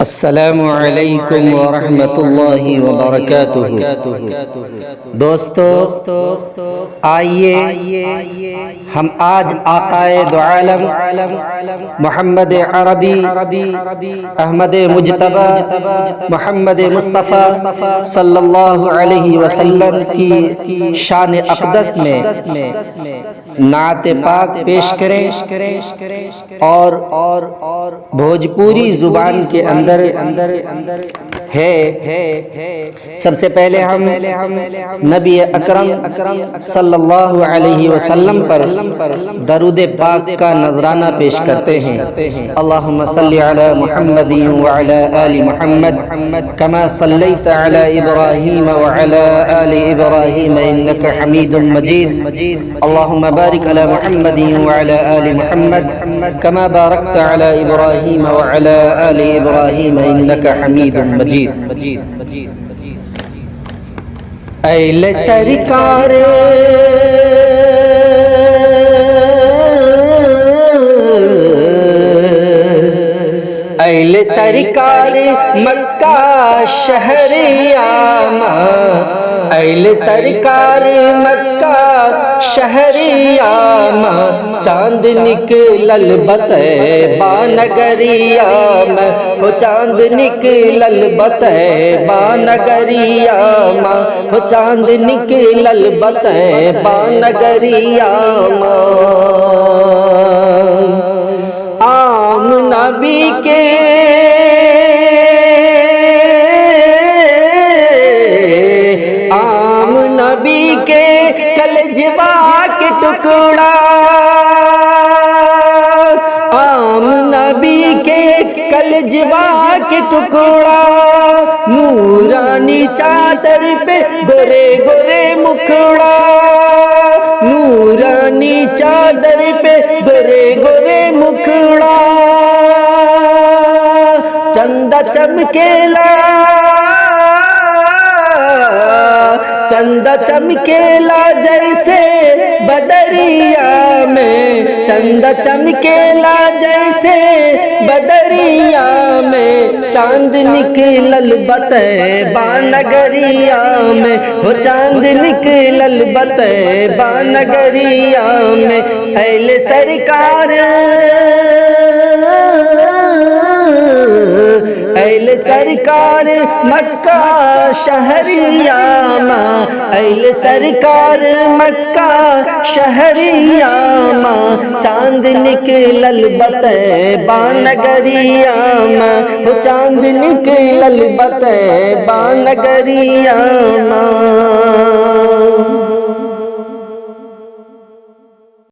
السلام علیکم ورحمۃ اللہ وبرکاتہ۔ دوستو آئیے ہم آج آقائے دو عالم محمد عربی احمد مجتبی محمد مصطفیٰ صلی اللہ علیہ وسلم کی شان اقدس میں نعت پاک پیش کریں اور بھوجپوری زبان کے اندر ہے۔ سب سے پہلے ہم نبی اکرم صلی اللہ علیہ وسلم پر درود پاک کا نذرانہ پیش کرتے ہیں۔ اللہم صلی علی محمد وعلی آل محمد کما صلیت علی ابراہیم وعلی آل ابراہیم انک حمید مجید۔ اللہم بارک علی محمد وعلی آل محمد کما بارکت علی ابراہیم وعلی آل ابراہیم انک حمید مجید۔ اہل سرکار اہل سرکار مکہ شہریامہ، اہل سرکار مکہ شہریامہ، چاند نکلل بطیبہ نگریامہ، ہو چاند نکلل بطیبہ نگریامہ، ہو چاند نکلل بطیبہ نگریامہ۔ عام نبی کے عام نبی کے کلجوا کے ٹکڑا، عام نبی کے کلجوا کے ٹکڑا، نورانی چادر پہ گورے گورے مکھڑا، نورانی چادر پہ گورے گورے مکھڑا، چندہ چمکیلا چندہ چمکیلا جیسے بدریا میں، چندہ چمکیلا جیسے بدریا میں، چاند نکلل بطیبہ نگریا میں، وہ چاند نکلل بطیبہ نگریا میں۔ اہل سرکار اہل سرکار مکہ شہریامہ، اہل سرکار مکہ شہریامہ، چاند نکلل بطیبہ نگریامہ، وہ چاند نکلل بطیبہ نگریامہ۔